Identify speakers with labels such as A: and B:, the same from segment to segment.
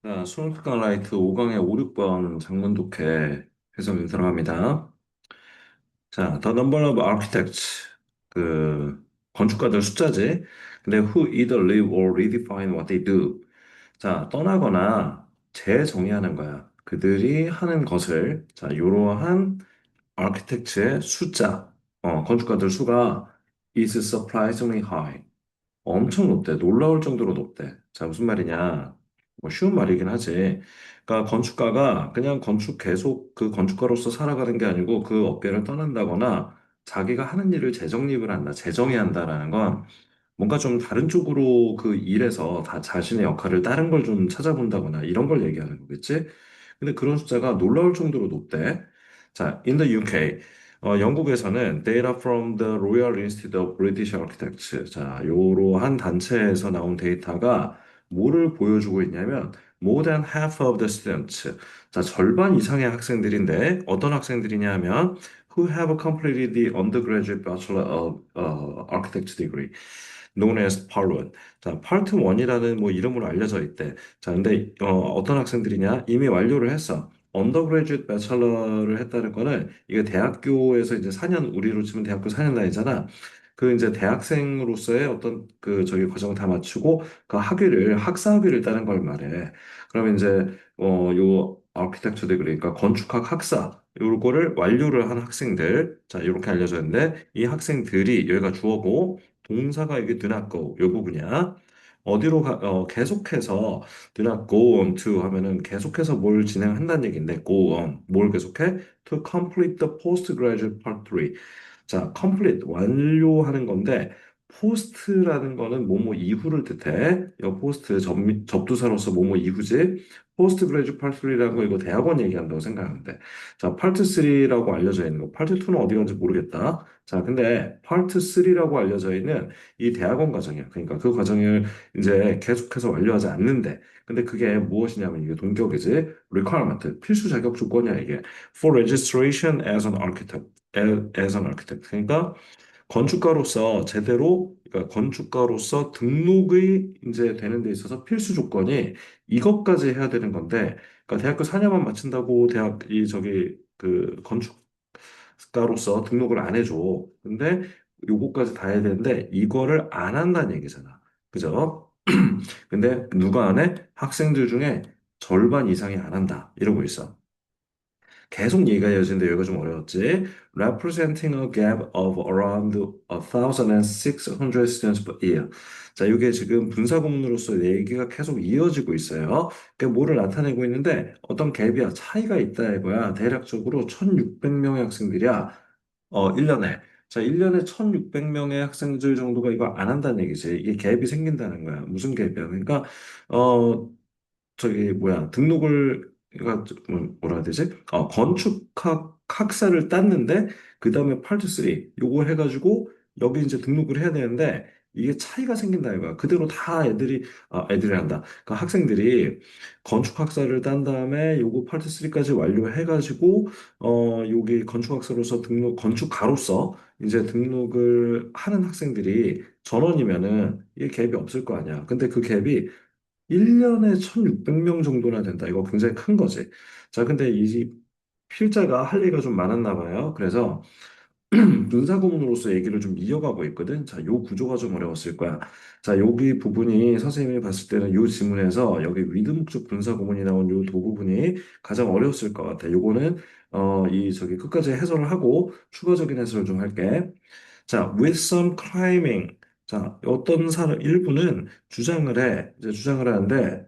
A: 자, 수능특강 라이트 5강의 5, 6번 장문 독해 해석이 들어갑니다. 자, The number of architects. 그, 건축가들 숫자지. 근데 who either live or redefine what they do. 자, 떠나거나 재정의하는 거야. 그들이 하는 것을. 자, 이러한 아키텍트의 숫자. 건축가들 수가 is surprisingly high. 엄청 높대. 놀라울 정도로 높대. 자, 무슨 말이냐? 뭐 쉬운 말이긴 하지. 그러니까 건축가가 그냥 건축 계속 그 건축가로서 살아가는 게 아니고 그 업계를 떠난다거나 자기가 하는 일을 재정립을 한다, 재정의한다라는 건 뭔가 좀 다른 쪽으로 그 일에서 다 자신의 역할을 다른 걸 좀 찾아본다거나 이런 걸 얘기하는 거겠지? 근데 그런 숫자가 놀라울 정도로 높대. 자, in the UK, 영국에서는 data from the Royal Institute of British Architects. 자, 요러한 단체에서 나온 데이터가 뭐를 보여주고 있냐면, more than half of the students. 자, 절반 이상의 학생들인데, 어떤 학생들이냐면, who have completed the undergraduate Bachelor of Architecture degree, known as Part 1. 자, Part 1이라는 뭐 이름으로 알려져 있대. 자, 근데 어떤 학생들이냐? 이미 완료를 했어. 언더그래주에이트 배철러를 했다는 거는 이게 대학교에서 이제 4년 우리로 치면 대학교 4년 다니잖아. 그 이제 대학생으로서의 어떤 그 저기 과정을 다 마치고 그 학위를 학사 학위를 따는 걸 말해. 그러면 이제 요 아키텍처 디그리 그러니까 건축학 학사 요거를 완료를 한 학생들 자 이렇게 알려져 있는데 이 학생들이 여기가 주어고 동사가 이게 do not go 요 부분이야. 어디로 계속해서 do not go on to 하면은 계속해서 뭘 진행한다는 얘기인데 go on 뭘 계속해? to complete the postgraduate part 3. 자, complete 완료하는 건데 post라는 거는 뭐뭐 이후를 뜻해. 이 post 접두사로서 뭐뭐 이후지. postgraduate part 3라는 거 이거 대학원 얘기한다고 생각하면 돼. 자, part 3라고 알려져 있는 거. part 2는 어디 간지 모르겠다. 자, 근데 part 3라고 알려져 있는 이 대학원 과정이야. 그러니까 그 과정을 이제 계속해서 완료하지 않는데 근데 그게 무엇이냐면 이게 동격이지 requirement 필수 자격 조건이야 이게 for registration as an architect as an architect 그러니까 건축가로서 제대로 그러니까 건축가로서 등록이 이제 되는 데 있어서 필수 조건이 이것까지 해야 되는 건데 그러니까 대학교 4년만 마친다고 대학 이 저기 그 건축가로서 등록을 안 해줘 근데 요거까지 다 해야 되는데 이거를 안 한다는 얘기잖아 그죠? 근데 누가 안 해? 학생들 중에 절반 이상이 안 한다. 이러고 있어. 계속 얘기가 이어지는데 여기가 좀 어려웠지. Representing a gap of around 1,600 students per year. 자, 이게 지금 분사 구문으로서 얘기가 계속 이어지고 있어요. 그러니까 뭐를 나타내고 있는데 어떤 갭이야, 차이가 있다 이거야. 대략적으로 1,600명의 학생들이야. 1년에. 자, 1년에 1,600명의 학생들 정도가 이거 안 한다는 얘기지. 이게 갭이 생긴다는 거야. 무슨 갭이야? 그러니까, 어, 저기, 뭐야, 등록을, 그러니까 뭐라 해야 되지? 건축학 학사를 땄는데, 그 다음에 파트 3, 요거 해가지고, 여기 이제 등록을 해야 되는데, 이게 차이가 생긴다 이거야. 그대로 다 애들이 한다. 그러니까 학생들이 건축학사를 딴 다음에 요거 파트 3까지 완료해가지고, 여기 건축학사로서 건축가로서 이제 등록을 하는 학생들이 전원이면은 이게 갭이 없을 거 아니야. 근데 그 갭이 1년에 1,600명 정도나 된다. 이거 굉장히 큰 거지. 자, 근데 이 필자가 할 얘기가 좀 많았나 봐요. 그래서 분사구문으로서 얘기를 좀 이어가고 있거든. 자, 요 구조가 좀 어려웠을 거야. 자, 여기 부분이 선생님이 봤을 때는 요 지문에서 여기 위드 목적 분사구문이 나온 요 도 부분이 가장 어려웠을 것 같아. 요거는 이 저기 끝까지 해설을 하고 추가적인 해설을 좀 할게. 자, with some climbing. 자, 어떤 사람 일부는 주장을 해. 이제 주장을 하는데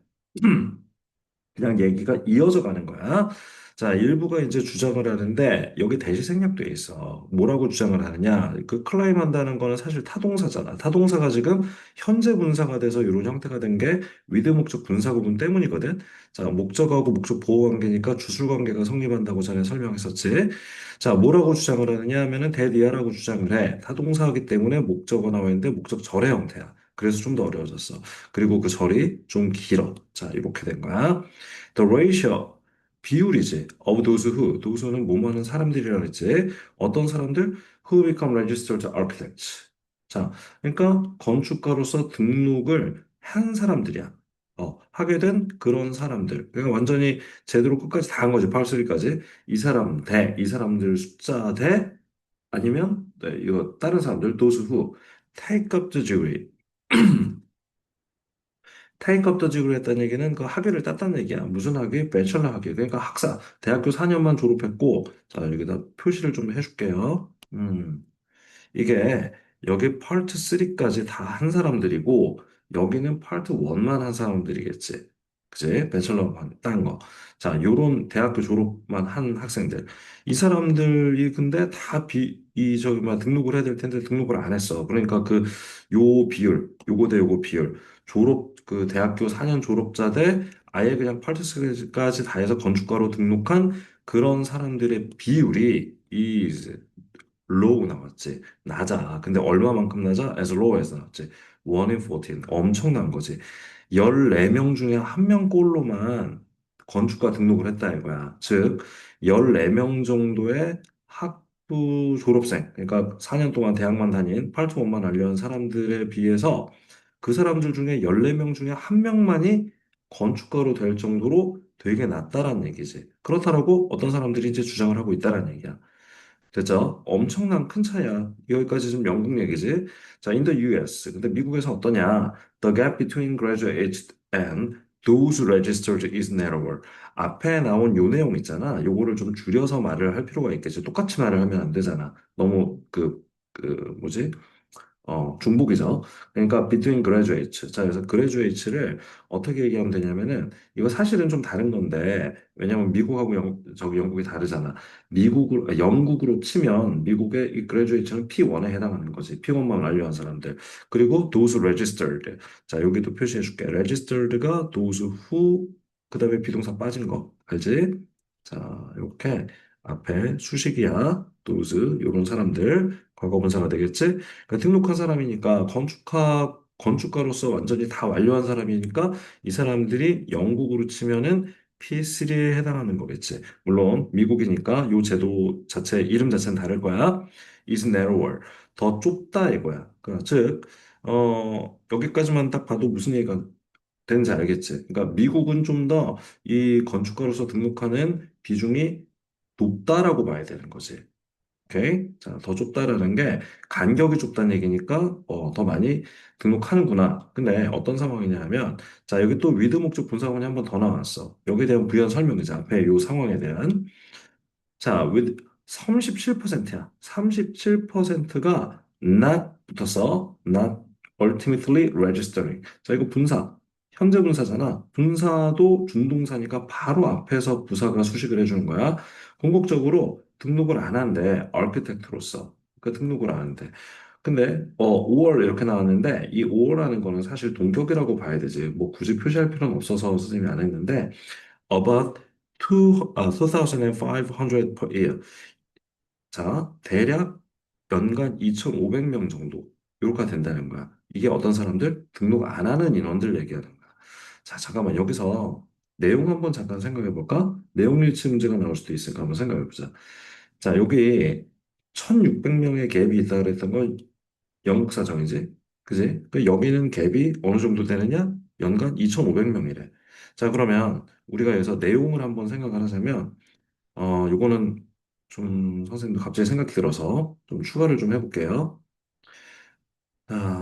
A: 그냥 얘기가 이어져 가는 거야. 자, 일부가 이제 주장을 하는데 여기 대시 생략돼 있어. 뭐라고 주장을 하느냐? 그 클라임 한다는 거는 사실 타동사잖아. 타동사가 지금 현재 분사가 돼서 이런 형태가 된 게 위드 목적 분사 구문 때문이거든. 자, 목적하고 목적 보호 관계니까 주술 관계가 성립한다고 전에 설명했었지. 자, 뭐라고 주장을 하느냐 하면은 대디아라고 주장을 해. 타동사이기 때문에 목적어 나와 있는데 목적 절의 형태야. 그래서 좀 더 어려워졌어. 그리고 그 절이 좀 길어. 자, 이렇게 된 거야. The ratio, 비율이지. Of those who, those는 뭐뭐하는 사람들이라 그랬지. 어떤 사람들? Who become registered architects. 자, 그러니까 건축가로서 등록을 한 사람들이야. 하게 된 그런 사람들. 그러니까 완전히 제대로 끝까지 다 한 거지, 파트3까지. 이 사람 대, 이 사람들 숫자 대, 아니면, 네, 이거 다른 사람들, those who take up the degree. take up the degree 했다는 얘기는 그 학위를 땄다는 얘기야. 무슨 학위? 배철러 학위. 그러니까 학사. 대학교 4년만 졸업했고, 자, 여기다 표시를 좀 해줄게요. 이게 여기 파트 3까지 다 한 사람들이고 여기는 파트 1만 한 사람들이겠지. 그지? 배철러 딴 거. 자, 요런 대학교 졸업만 한 학생들. 이 사람들이 근데 다 저기, 등록을 해야 될 텐데 등록을 안 했어. 그러니까 요 비율, 요거 대 요거 비율. 대학교 4년 졸업자 대 아예 그냥 파트 3까지 다 해서 건축가로 등록한 그런 사람들의 비율이 low 나왔지. 낮아. 근데 얼마만큼 낮아? As low as 나왔지. 1 in 14. 엄청난 거지. 14명 중에 한 명 꼴로만 건축가 등록을 했다 이거야. 즉, 14명 정도의 학부 졸업생, 그러니까 4년 동안 대학만 다닌 팔트원만 알려는 사람들에 비해서 그 사람들 중에 14명 중에 한 명만이 건축가로 될 정도로 되게 낮다라는 얘기지. 그렇다라고 어떤 사람들이 이제 주장을 하고 있다라는 얘기야. 됐죠? 엄청난 큰 차이야. 여기까지 좀 영국 얘기지. 자, in the US. 근데 미국에서 어떠냐? The gap between graduates and those registered is narrower. 앞에 나온 요 내용 있잖아. 요거를 좀 줄여서 말을 할 필요가 있겠지. 똑같이 말을 하면 안 되잖아. 너무 뭐지? 중복이죠. 그러니까 between graduates. 자, 그래서 graduates를 어떻게 얘기하면 되냐면은 이거 사실은 좀 다른 건데 왜냐면 미국하고 저기 영국이 다르잖아. 영국으로 치면 미국의 이 graduates는 P1에 해당하는 거지. P1만 완료한 사람들. 그리고 those registered. 자, 여기도 표시해 줄게. registered가 those who 그다음에 비동사 빠진 거. 알지? 자, 이렇게 앞에 수식이야. those 요런 사람들 과거분사가 되겠지? 그러니까 등록한 사람이니까 건축가로서 완전히 다 완료한 사람이니까 이 사람들이 영국으로 치면은 P3에 해당하는 거겠지. 물론 미국이니까 요 제도 자체 이름 자체는 다를 거야. is narrower. 더 좁다 이거야. 그러니까 즉 여기까지만 딱 봐도 무슨 얘기가 되는지 알겠지. 그러니까 미국은 좀 더 이 건축가로서 등록하는 비중이 높다라고 봐야 되는 거지. 오케이. 자, 더 좁다라는 게 간격이 좁다는 얘기니까 더 많이 등록하는구나. 근데 어떤 상황이냐 하면 자, 여기 또 위드 목적 분사문이 한 번 더 나왔어. 여기에 대한 부연 설명이자 앞에 요 상황에 대한 자, with 37%야. 37%가 not 붙었어. not ultimately registering. 자, 이거 분사. 현재 분사잖아. 분사도 준동사니까 바로 앞에서 부사가 수식을 해주는 거야. 궁극적으로 등록을 안 한대. architect로서. 그 등록을 안 한대. 근데 5월 이렇게 나왔는데 이 5월라는 거는 사실 동격이라고 봐야 되지. 뭐 굳이 표시할 필요는 없어서 선생님이 안 했는데 about 2,500 per year. 자, 대략 연간 2,500명 정도. 요렇게 된다는 거야. 이게 어떤 사람들? 등록 안 하는 인원들 얘기하는 거야. 자, 잠깐만. 여기서 내용 한번 잠깐 생각해 볼까? 내용 일치 문제가 나올 수도 있으니까 한번 생각해 보자. 자, 여기 1,600명의 갭이 있다 그랬던 건 영국 사정이지. 그지? 여기는 갭이 어느 정도 되느냐? 연간 2,500명이래. 자, 그러면 우리가 여기서 내용을 한번 생각을 하자면, 요거는 좀 선생님도 갑자기 생각이 들어서 좀 추가를 좀 해볼게요.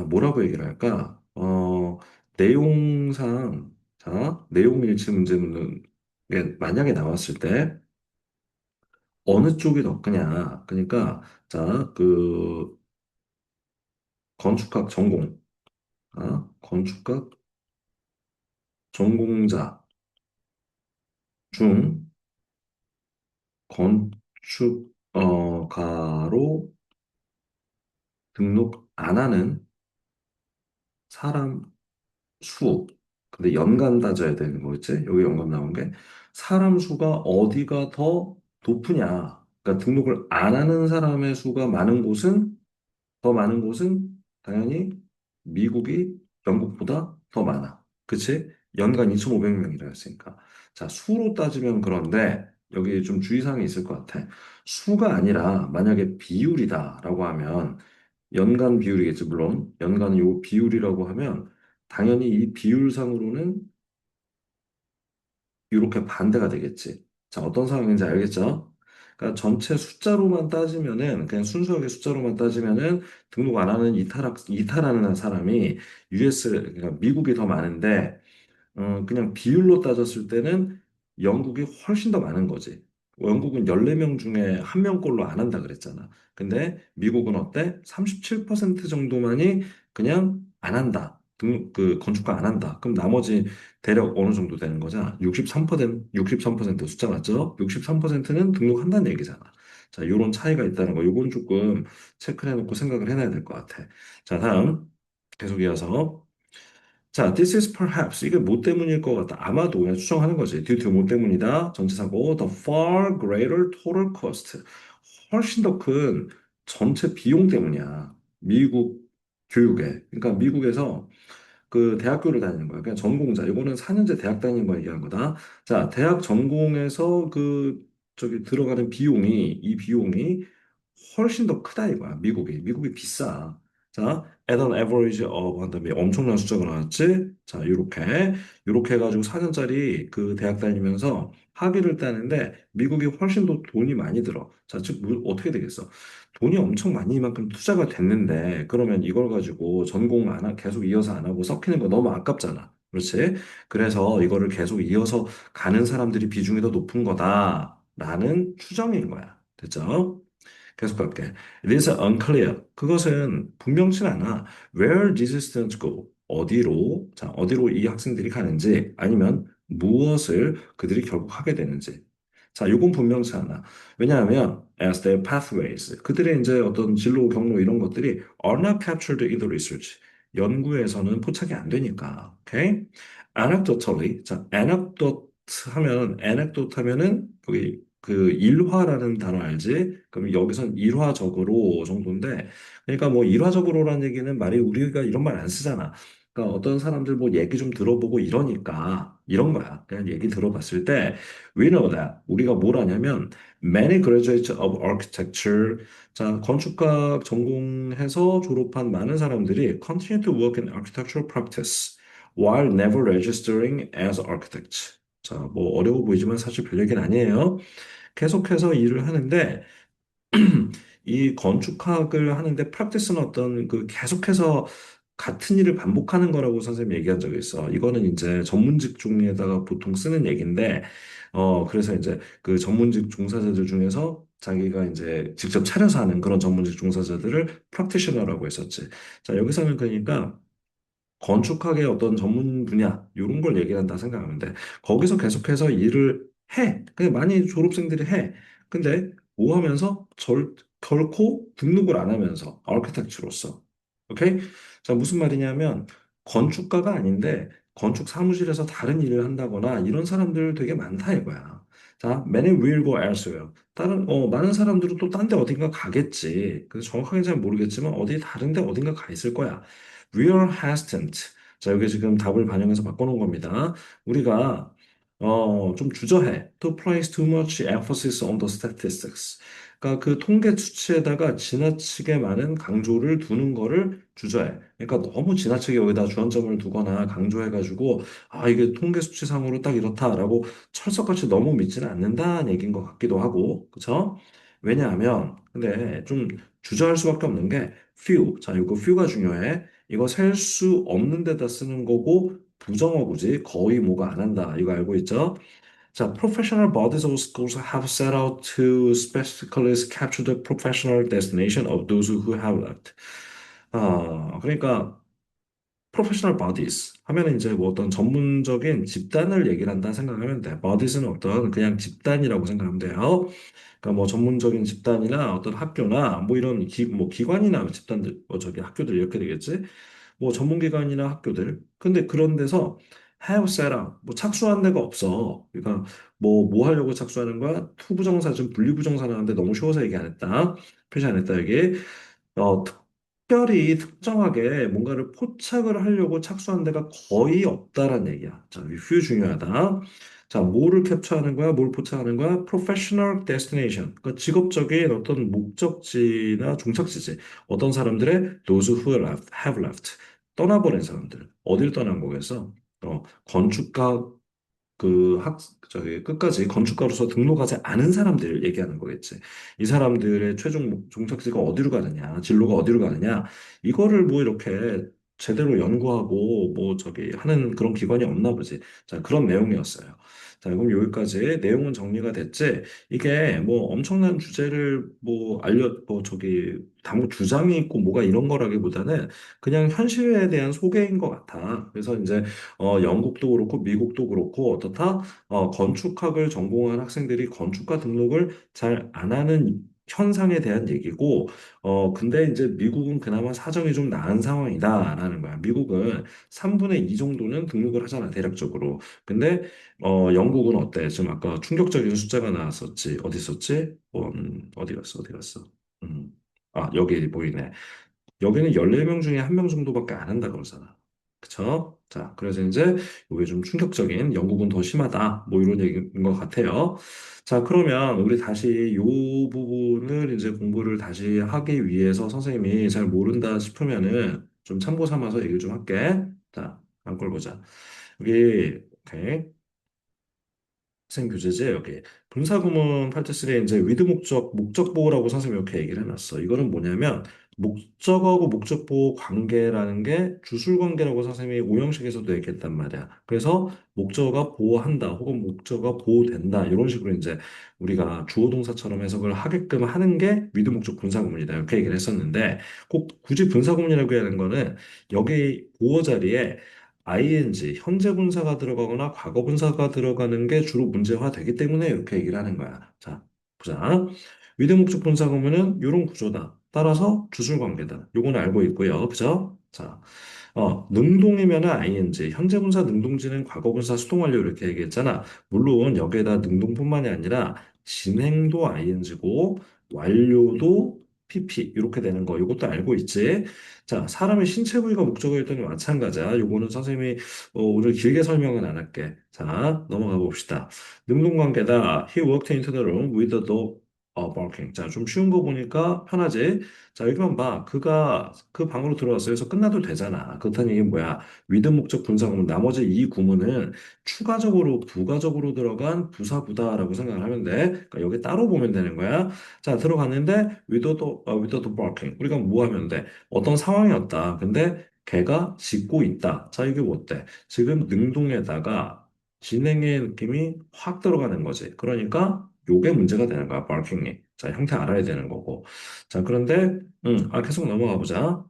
A: 뭐라고 얘기를 할까? 내용상, 자, 내용 일치 문제는 만약에 나왔을 때 어느 쪽이 더 크냐? 그러니까, 자, 건축학 전공, 건축학 전공자 중 건축가로 등록 안 하는 사람 수. 근데 연간 따져야 되는 거겠지? 여기 연간 나온 게 사람 수가 어디가 더 높으냐. 그러니까 등록을 안 하는 사람의 수가 많은 곳은 더 많은 곳은 당연히 미국이 영국보다 더 많아. 그치? 연간 2,500명이라 했으니까. 자, 수로 따지면 그런데 여기 좀 주의사항이 있을 것 같아. 수가 아니라 만약에 비율이다라고 하면 연간 비율이겠지, 물론. 연간 요 비율이라고 하면 당연히 이 비율상으로는 이렇게 반대가 되겠지. 자, 어떤 상황인지 알겠죠? 그러니까 전체 숫자로만 따지면은 그냥 순수하게 숫자로만 따지면은 등록 안 하는 이탈하는 사람이 그러니까 미국이 더 많은데 그냥 비율로 따졌을 때는 영국이 훨씬 더 많은 거지. 영국은 14명 중에 한 명꼴로 안 한다 그랬잖아. 근데 미국은 어때? 37% 정도만이 그냥 안 한다. 건축가 안 한다. 그럼 나머지 대략 어느 정도 되는 거잖아. 63% 숫자 맞죠? 63%는 등록한다는 얘기잖아. 자, 요런 차이가 있다는 거. 요건 조금 체크해 놓고 생각을 해놔야 될 것 같아. 자, 다음. 계속 이어서. 자, this is perhaps 이게 뭐 때문일 것 같다. 아마도 그냥 추정하는 거지. due to 뭐 때문이다. 전체 사고 the far greater total cost. 훨씬 더 큰 전체 비용 때문이야. 미국 교육에. 그러니까 미국에서 그 대학교를 다니는 거야. 그냥 전공자. 이거는 4년제 대학 다니는 거 얘기한 거다. 자, 대학 전공에서 저기 들어가는 이 비용이 훨씬 더 크다 이거야. 미국이 비싸. 자, at an average of 한 다음에 엄청난 숫자가 나왔지. 자, 요렇게 해가지고 4년짜리 그 대학 다니면서 학위를 따는데 미국이 훨씬 더 돈이 많이 들어. 자, 즉 어떻게 되겠어? 돈이 엄청 많이 이만큼 투자가 됐는데 그러면 이걸 가지고 계속 이어서 안 하고 섞이는 거 너무 아깝잖아. 그렇지? 그래서 이거를 계속 이어서 가는 사람들이 비중이 더 높은 거다라는 추정인 거야. 됐죠? 계속 갈게. It is unclear. 그것은 분명치 않아. Where these students go. 어디로 이 학생들이 가는지, 아니면 무엇을 그들이 결국 하게 되는지. 자, 요건 분명치 않아. 왜냐하면, as their pathways, 그들의 이제 어떤 진로, 경로 이런 것들이 are not captured in the research. 연구에서는 포착이 안 되니까. 오케이? Anecdotally, 자, anecdote 하면은, 거기 그 일화라는 단어 알지? 그럼 여기선 일화적으로 정도인데, 그러니까 뭐 일화적으로라는 얘기는 말이 우리가 이런 말 안 쓰잖아. 그러니까 어떤 사람들 뭐 얘기 좀 들어보고 이러니까 이런 거야. 그냥 얘기 들어봤을 때 we know that 우리가 뭘 하냐면 many graduates of architecture 자 건축학 전공해서 졸업한 많은 사람들이 continue to work in architectural practice while never registering as architects. 자, 뭐 어려워 보이지만 사실 별 얘기는 아니에요. 계속해서 일을 하는데 이 건축학을 하는데 프랙티스는 어떤 그 계속해서 같은 일을 반복하는 거라고 선생님이 얘기한 적이 있어. 이거는 이제 전문직 중에다가 보통 쓰는 얘기인데, 그래서 이제 그 전문직 종사자들 중에서 자기가 이제 직접 차려서 하는 그런 전문직 종사자들을 프랙티셔너라고 했었지. 자, 여기서는 그러니까 건축학의 어떤 전문 분야 이런 걸 얘기한다 생각하면 돼. 거기서 계속해서 일을 해. 근데 많이 졸업생들이 해. 근데 뭐 하면서 결코 등록을 안 하면서 아키텍처로서. 오케이? 자, 무슨 말이냐면 건축가가 아닌데 건축 사무실에서 다른 일을 한다거나 이런 사람들 되게 많다 이거야. 자, many will go elsewhere. 많은 사람들은 또 딴 데 어딘가 가겠지. 그래서 정확하게 잘 모르겠지만 어디 다른 데 어딘가 가 있을 거야. We are hesitant. 자, 여기 지금 답을 반영해서 바꿔놓은 겁니다. 우리가 좀 주저해. To place too much emphasis on the statistics. 그러니까 그 통계 수치에다가 지나치게 많은 강조를 두는 거를 주저해. 그러니까 너무 지나치게 여기다 주안점을 두거나 강조해가지고 이게 통계 수치상으로 딱 이렇다라고 철석같이 너무 믿지는 않는다는 얘기인 것 같기도 하고, 그쵸? 왜냐하면 근데 좀 주저할 수밖에 없는 게 few. 자, 이거 few가 중요해. 이거 셀 수 없는 데다 쓰는 거고 부정어구지 거의 뭐가 안 한다 이거 알고 있죠? 자, professional bodies or schools have set out to specifically capture the professional destination of those who have left. 그러니까 professional bodies 하면 이제 뭐 어떤 전문적인 집단을 얘기를 한다 생각하면 돼. bodies는 어떤 그냥 집단이라고 생각하면 돼요. 그러니까 뭐 전문적인 집단이나 어떤 학교나 뭐 이런 뭐 기관이나 집단들 뭐 저기 학교들 이렇게 되겠지. 뭐 전문기관이나 학교들. 근데 그런 데서 have set up, 뭐 착수한 데가 없어. 그러니까 뭐 하려고 착수하는 거야? 투부정사, 좀 분리부정사를 하는데 너무 쉬워서 얘기 안 했다. 표시 안 했다, 여기. 특별히 특정하게 뭔가를 포착을 하려고 착수한 데가 거의 없다라는 얘기야. 자, 이 few 중요하다. 자, 뭐를 캡처하는 거야? 뭘 포착하는 거야? professional destination. 그러니까 직업적인 어떤 목적지나 종착지지. 어떤 사람들의 those who have left. 떠나보낸 사람들. 어딜 떠난 거겠어? 건축가 저기, 끝까지 건축가로서 등록하지 않은 사람들을 얘기하는 거겠지. 이 사람들의 최종 종착지가 어디로 가느냐, 진로가 어디로 가느냐, 이거를 뭐 이렇게 제대로 연구하고 뭐 저기 하는 그런 기관이 없나 보지. 자, 그런 내용이었어요. 자, 그럼 여기까지 내용은 정리가 됐지. 이게 뭐 엄청난 주제를 뭐 저기, 다뭐 주장이 있고 뭐가 이런 거라기보다는 그냥 현실에 대한 소개인 것 같아. 그래서 이제 영국도 그렇고 미국도 그렇고 어떻다? 건축학을 전공한 학생들이 건축가 등록을 잘 안 하는 현상에 대한 얘기고, 근데 이제 미국은 그나마 사정이 좀 나은 상황이다라는 거야. 미국은 3분의 2 정도는 등록을 하잖아, 대략적으로. 근데, 영국은 어때? 지금 아까 충격적인 숫자가 나왔었지. 어디 있었지? 어디 갔어, 어디 갔어? 음. 여기 보이네. 여기는 14명 중에 한 명 정도밖에 안 한다 그러잖아. 그쵸? 자, 그래서 이제 이게 좀 충격적인 영국은 더 심하다. 뭐 이런 얘기인 것 같아요. 자, 그러면 우리 다시 이 부분을 이제 공부를 다시 하기 위해서 선생님이 잘 모른다 싶으면은 좀 참고 삼아서 얘기 좀 할게. 자, 한걸 보자. 여기, 오케이. 학생 교재제 여기 분사구문 파트 3에 이제 위드 목적 보호라고 선생님이 이렇게 얘기를 해놨어. 이거는 뭐냐면 목적하고 목적 보호 관계라는 게 주술 관계라고 선생님이 오형식에서도 얘기했단 말이야. 그래서 목적어가 보호한다 혹은 목적어가 보호된다 이런 식으로 이제 우리가 주어 동사처럼 해석을 하게끔 하는 게 위드 목적 분사구문이다 이렇게 얘기를 했었는데 꼭 굳이 분사구문이라고 하는 거는 여기 보호 자리에 ing, 현재 분사가 들어가거나 과거 분사가 들어가는 게 주로 문제화 되기 때문에 이렇게 얘기를 하는 거야. 자, 보자. 위드 목적 분사 구문은 이런 구조다. 따라서 주술 관계다. 요건 알고 있고요. 그죠? 자, 능동이면은 ing, 현재 분사 능동지는 과거 분사 수동 완료 이렇게 얘기했잖아. 물론 여기에다 능동뿐만이 아니라 진행도 ing고 완료도 pp 이렇게 되는 거. 이것도 알고 있지? 자, 사람의 신체 부위가 목적어일 때는 마찬가지야. 요거는 선생님이 오늘 길게 설명은 안 할게. 자, 넘어가 봅시다. 능동관계다. He walked into the room with the dog barking. 자, 좀 쉬운 거 보니까 편하지? 자, 여기만 봐. 그가 그 방으로 들어왔어요. 그래서 끝나도 되잖아. 그렇다는 얘기 뭐야? 위드 목적 분사 구문. 나머지 이 구문은 추가적으로, 부가적으로 들어간 부사구다라고 생각을 하면 돼. 그러니까 여기 따로 보면 되는 거야. 자, 들어갔는데, with the barking. 우리가 뭐 하면 돼? 어떤 상황이었다. 근데 걔가 짖고 있다. 자, 이게 뭐 어때? 지금 능동에다가 진행의 느낌이 확 들어가는 거지. 그러니까 요게 문제가 되는 거야, barking이. 자, 형태 알아야 되는 거고. 자, 그런데, 계속 넘어가 보자.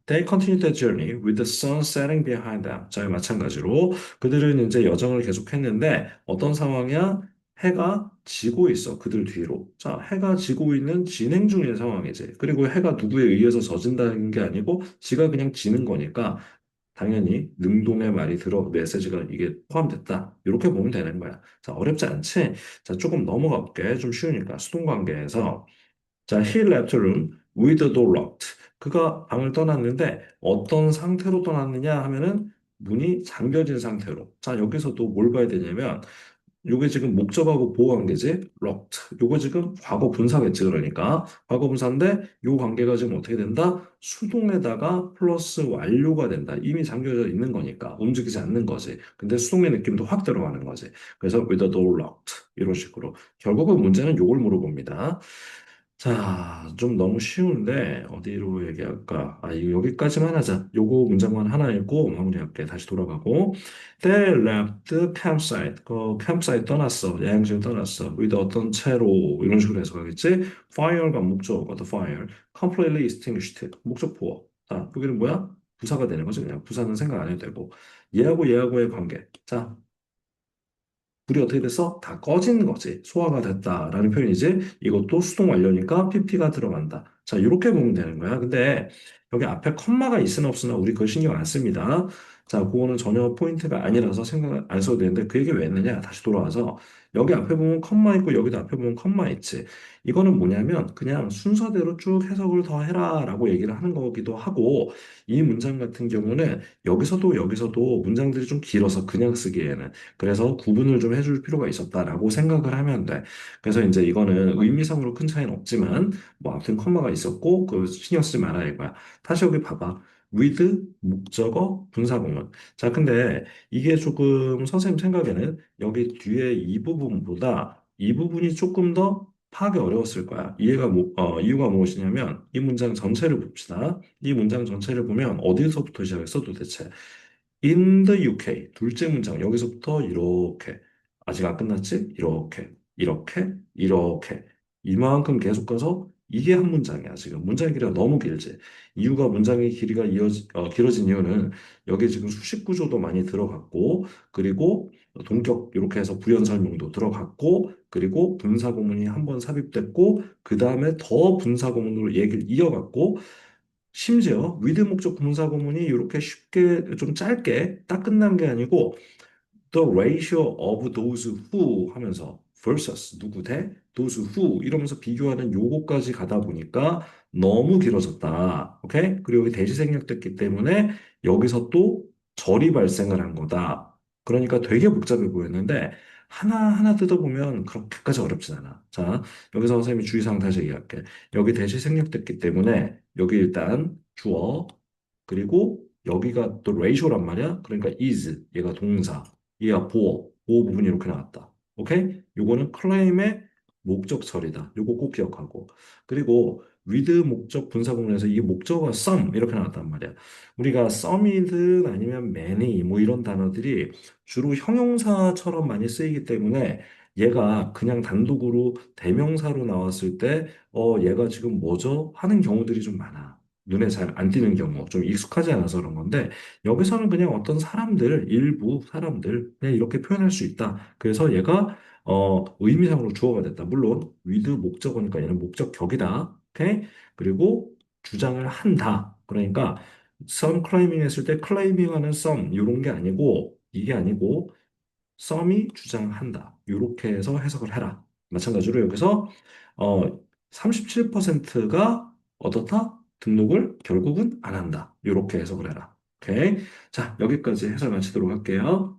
A: They continued their journey with the sun setting behind them. 자, 마찬가지로 그들은 이제 여정을 계속했는데 어떤 상황이야? 해가 지고 있어. 그들 뒤로. 자, 해가 지고 있는 진행 중인 상황이지. 그리고 해가 누구에 의해서 젖은다는 게 아니고 지가 그냥 지는 거니까 당연히 능동의 말이 들어 메시지가 이게 포함됐다. 이렇게 보면 되는 거야. 자, 어렵지 않지? 자, 조금 넘어가 볼게. 좀 쉬우니까 수동 관계에서 자, he left room with the door locked. 그가 방을 떠났는데 어떤 상태로 떠났느냐 하면은 문이 잠겨진 상태로. 자, 여기서도 뭘 봐야 되냐면 요게 지금 목적하고 보호 관계지, locked. 요거 지금 과거 분사겠지, 그러니까. 과거 분사인데 요 관계가 지금 어떻게 된다? 수동에다가 플러스 완료가 된다. 이미 잠겨져 있는 거니까 움직이지 않는 거지. 근데 수동의 느낌도 확 들어가는 거지. 그래서 with the door locked. 이런 식으로. 결국은 문제는 요걸 물어봅니다. 자, 좀 너무 쉬운데 어디로 얘기할까? 이거 여기까지만 하자. 요거 문장만 하나 읽고 마무리할게. 다시 돌아가고. They left the campsite. 그 campsite 떠났어. 야영지를 떠났어. with 어떤 채로 이런 식으로 해석하겠지? Fire가 목적어, the fire. Completely extinguished. 목적보호. 자, 여기는 뭐야? 부사가 되는 거지 그냥. 부사는 생각 안 해도 되고. 얘하고의 관계. 자, 불이 어떻게 됐어? 다 꺼진 거지. 소화가 됐다라는 표현이지. 이것도 수동 완료니까 PP가 들어간다. 자, 이렇게 보면 되는 거야. 근데 여기 앞에 컴마가 있으나 없으나 우리 그거 신경 안 씁니다. 자, 그거는 전혀 포인트가 아니라서 생각 안 써도 되는데 그 얘기 왜 했느냐? 다시 돌아와서 여기 앞에 보면 컴마 있고 여기도 앞에 보면 컴마 있지. 이거는 뭐냐면 그냥 순서대로 쭉 해석을 더 해라라고 얘기를 하는 거기도 하고 이 문장 같은 경우는 여기서도 문장들이 좀 길어서 그냥 쓰기에는 그래서 구분을 좀 해줄 필요가 있었다라고 생각을 하면 돼. 그래서 이제 이거는 의미상으로 큰 차이는 없지만 뭐 아무튼 컴마가 있었고 그 신경 쓰지 말아야 할 거야. 다시 여기 봐봐. with 목적어 분사구문. 자, 근데 이게 조금 선생님 생각에는 여기 뒤에 이 부분보다 이 부분이 조금 더 파악이 어려웠을 거야. 이유가 무엇이냐면 이 문장 전체를 봅시다. 이 문장 전체를 보면 어디서부터 시작했어 도대체? In the UK. 둘째 문장. 여기서부터 이렇게. 아직 안 끝났지? 이렇게. 이렇게. 이렇게. 이만큼 계속 가서 이게 한 문장이야, 지금. 문장의 길이가 너무 길지. 문장의 길이가 길어진 이유는 여기 지금 수식 구조도 많이 들어갔고, 그리고 동격, 이렇게 해서 부연 설명도 들어갔고, 그리고 분사 구문이 한 번 삽입됐고, 그 다음에 더 분사 구문으로 얘기를 이어갔고, 심지어 위드 목적 분사 구문이 이렇게 쉽게 좀 짧게 딱 끝난 게 아니고 the ratio of those who 하면서 versus 누구 대 those who 이러면서 비교하는 요거까지 가다 보니까 너무 길어졌다. 오케이? 그리고 여기 대시 생략됐기 때문에 여기서 또 절이 발생을 한 거다. 그러니까 되게 복잡해 보였는데 하나하나 뜯어보면 그렇게까지 어렵진 않아. 자, 여기서 선생님이 주의사항 다시 얘기할게. 여기 대시 생략됐기 때문에 여기 일단 주어 그리고 여기가 또 ratio란 말이야. 그러니까 is 얘가 동사 얘가 보호 부분이 이렇게 나왔다. 오케이? 요거는 클레임의 목적 처리다. 요거 꼭 기억하고. 그리고 with 목적 분사 구문에서 이 목적어가 some 이렇게 나왔단 말이야. 우리가 some이든 아니면 many 뭐 이런 단어들이 주로 형용사처럼 많이 쓰이기 때문에 얘가 그냥 단독으로 대명사로 나왔을 때 얘가 지금 뭐죠? 하는 경우들이 좀 많아. 눈에 잘 안 띄는 경우, 좀 익숙하지 않아서 그런 건데, 여기서는 그냥 어떤 사람들, 일부 사람들, 그냥 이렇게 표현할 수 있다. 그래서 얘가, 의미상으로 주어가 됐다. 물론, with 목적어니까 얘는 목적격이다. 오케이? 그리고 주장을 한다. 그러니까, some claiming 했을 때 claiming 하는 some, 이런 게 아니고, 이게 아니고, 썸이 주장한다. 이렇게 해서 해석을 해라. 마찬가지로 여기서 37%가 어떻다? 등록을 결국은 안 한다. 이렇게 해석을 해라. 오케이. 자, 여기까지 해설 마치도록 할게요.